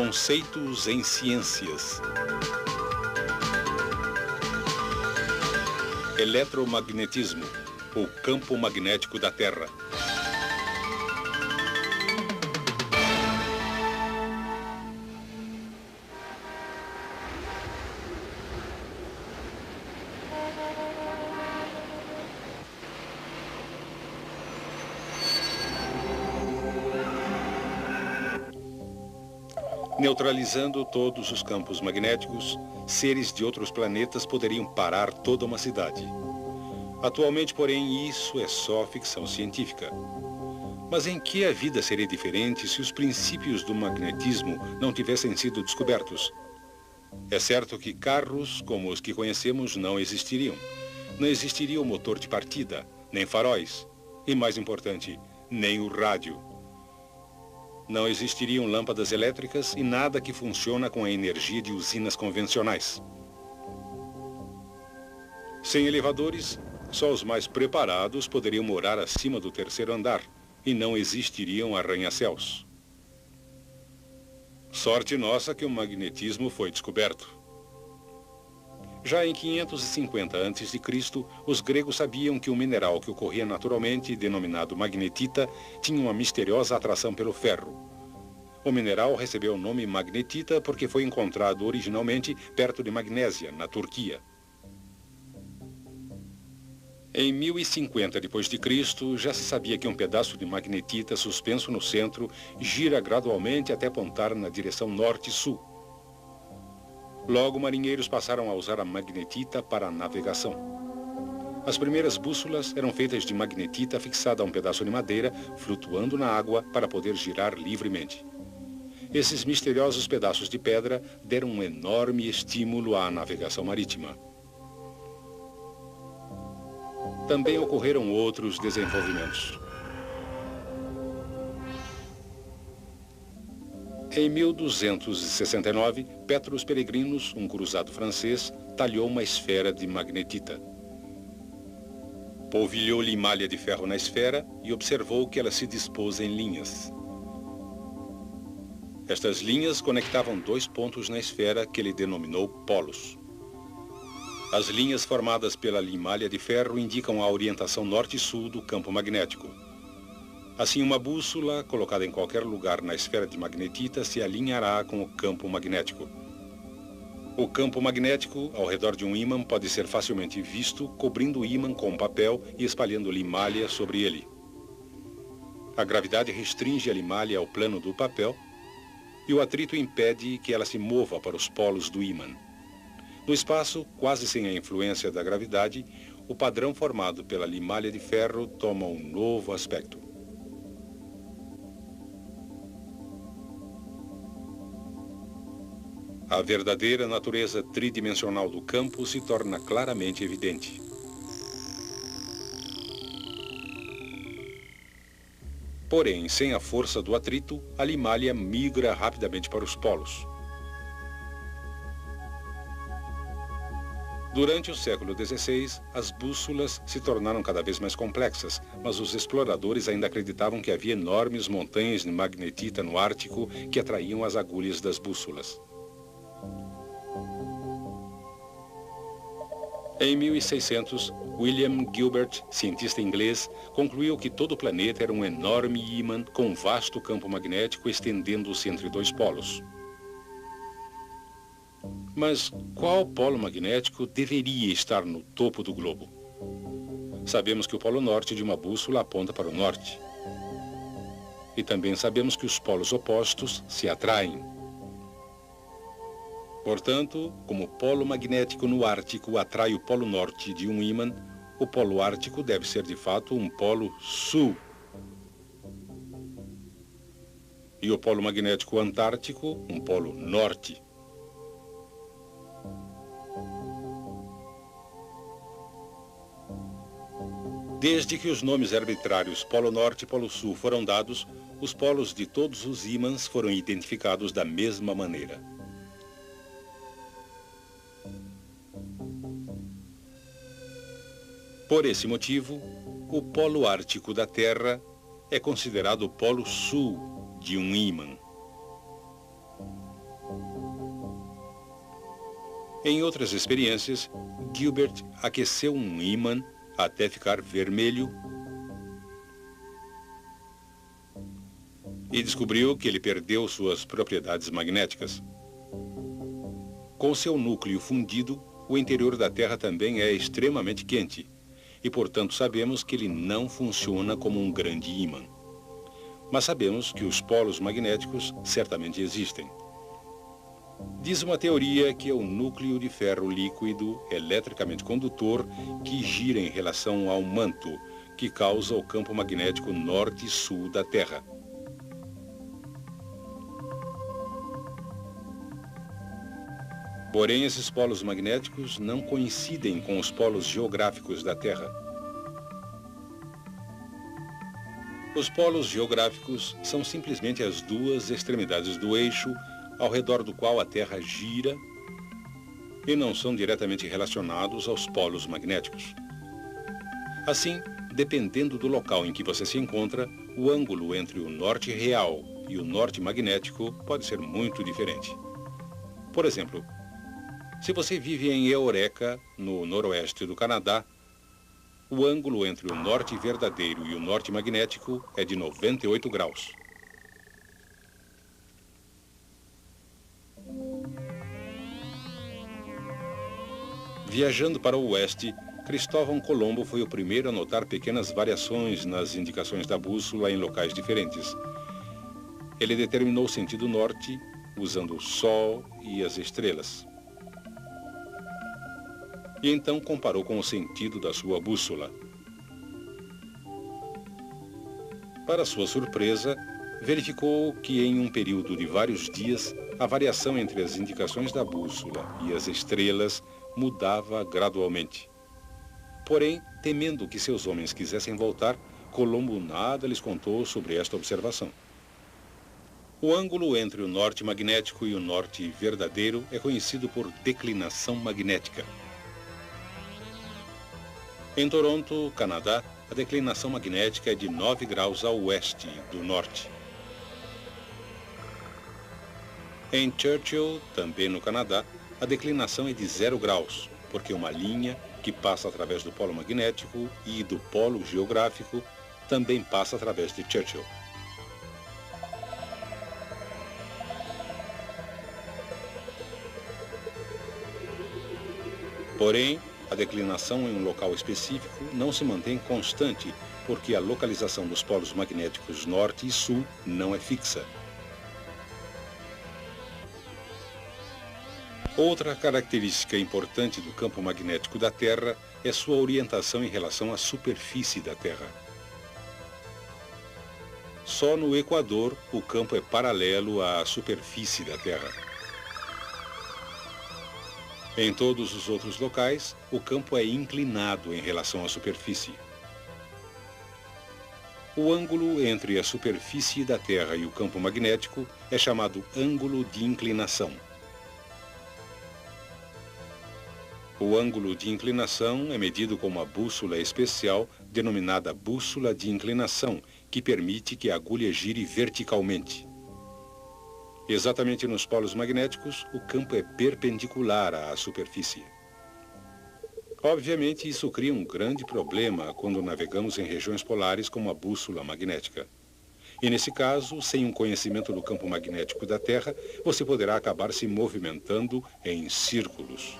Conceitos em ciências. Eletromagnetismo, o campo magnético da Terra. Neutralizando todos os campos magnéticos, seres de outros planetas poderiam parar toda uma cidade. Atualmente, porém, isso é só ficção científica. Mas em que a vida seria diferente se os princípios do magnetismo não tivessem sido descobertos? É certo que carros como os que conhecemos não existiriam. Não existiria o motor de partida, nem faróis, e mais importante, nem o rádio. Não existiriam lâmpadas elétricas e nada que funciona com a energia de usinas convencionais. Sem elevadores, só os mais preparados poderiam morar acima do terceiro andar e não existiriam arranha-céus. Sorte nossa que o magnetismo foi descoberto. Já em 550 a.C., os gregos sabiam que o mineral que ocorria naturalmente, denominado magnetita, tinha uma misteriosa atração pelo ferro. O mineral recebeu o nome magnetita porque foi encontrado originalmente perto de Magnésia, na Turquia. Em 1050 d.C., já se sabia que um pedaço de magnetita suspenso no centro gira gradualmente até apontar na direção norte-sul. Logo, marinheiros passaram a usar a magnetita para a navegação. As primeiras bússolas eram feitas de magnetita fixada a um pedaço de madeira, flutuando na água para poder girar livremente. Esses misteriosos pedaços de pedra deram um enorme estímulo à navegação marítima. Também ocorreram outros desenvolvimentos. Em 1269, Petrus Peregrinus, um cruzado francês, talhou uma esfera de magnetita. Polvilhou-lhe malha de ferro na esfera e observou que ela se dispôs em linhas. Estas linhas conectavam dois pontos na esfera que ele denominou polos. As linhas formadas pela limalha de ferro indicam a orientação norte e sul do campo magnético. Assim, uma bússola, colocada em qualquer lugar na esfera de magnetita, se alinhará com o campo magnético. O campo magnético, ao redor de um ímã, pode ser facilmente visto, cobrindo o ímã com papel e espalhando limalha sobre ele. A gravidade restringe a limalha ao plano do papel e o atrito impede que ela se mova para os polos do ímã. No espaço, quase sem a influência da gravidade, o padrão formado pela limalha de ferro toma um novo aspecto. A verdadeira natureza tridimensional do campo se torna claramente evidente. Porém, sem a força do atrito, a limalha migra rapidamente para os polos. Durante o século XVI, as bússolas se tornaram cada vez mais complexas, mas os exploradores ainda acreditavam que havia enormes montanhas de magnetita no Ártico que atraíam as agulhas das bússolas. Em 1600, William Gilbert, cientista inglês, concluiu que todo o planeta era um enorme ímã com um vasto campo magnético estendendo-se entre dois polos. Mas qual polo magnético deveria estar no topo do globo? Sabemos que o polo norte de uma bússola aponta para o norte. E também sabemos que os polos opostos se atraem. Portanto, como o polo magnético no Ártico atrai o polo norte de um ímã, o polo ártico deve ser de fato um polo sul. E o polo magnético antártico, um polo norte. Desde que os nomes arbitrários Polo Norte e Polo Sul foram dados, os polos de todos os ímãs foram identificados da mesma maneira. Por esse motivo, o polo ártico da Terra é considerado o polo sul de um ímã. Em outras experiências, Gilbert aqueceu um ímã até ficar vermelho e descobriu que ele perdeu suas propriedades magnéticas. Com seu núcleo fundido, o interior da Terra também é extremamente quente e, portanto, sabemos que ele não funciona como um grande ímã. Mas sabemos que os polos magnéticos certamente existem. Diz uma teoria que é o núcleo de ferro líquido eletricamente condutor que gira em relação ao manto, que causa o campo magnético norte e sul da Terra. Porém, esses polos magnéticos não coincidem com os polos geográficos da Terra. Os polos geográficos são simplesmente as duas extremidades do eixo ao redor do qual a Terra gira e não são diretamente relacionados aos polos magnéticos. Assim, dependendo do local em que você se encontra, o ângulo entre o norte real e o norte magnético pode ser muito diferente. Por exemplo, se você vive em Eureka, no noroeste do Canadá, o ângulo entre o norte verdadeiro e o norte magnético é de 98 graus. Viajando para o oeste, Cristóvão Colombo foi o primeiro a notar pequenas variações nas indicações da bússola em locais diferentes. Ele determinou o sentido norte usando o Sol e as estrelas. E então comparou com o sentido da sua bússola. Para sua surpresa, verificou que em um período de vários dias, a variação entre as indicações da bússola e as estrelas mudava gradualmente. Porém, temendo que seus homens quisessem voltar, Colombo nada lhes contou sobre esta observação. O ângulo entre o norte magnético e o norte verdadeiro é conhecido por declinação magnética. Em Toronto, Canadá, a declinação magnética é de 9 graus a oeste do norte. Em Churchill, também no Canadá, a declinação é de 0 graus, porque uma linha que passa através do polo magnético e do polo geográfico também passa através de Churchill. Porém, a declinação em um local específico não se mantém constante, porque a localização dos polos magnéticos norte e sul não é fixa. Outra característica importante do campo magnético da Terra é sua orientação em relação à superfície da Terra. Só no Equador o campo é paralelo à superfície da Terra. Em todos os outros locais, o campo é inclinado em relação à superfície. O ângulo entre a superfície da Terra e o campo magnético é chamado ângulo de inclinação. O ângulo de inclinação é medido com uma bússola especial denominada bússola de inclinação, que permite que a agulha gire verticalmente. Exatamente nos polos magnéticos, o campo é perpendicular à superfície. Obviamente, isso cria um grande problema quando navegamos em regiões polares com uma bússola magnética. E nesse caso, sem um conhecimento do campo magnético da Terra, você poderá acabar se movimentando em círculos.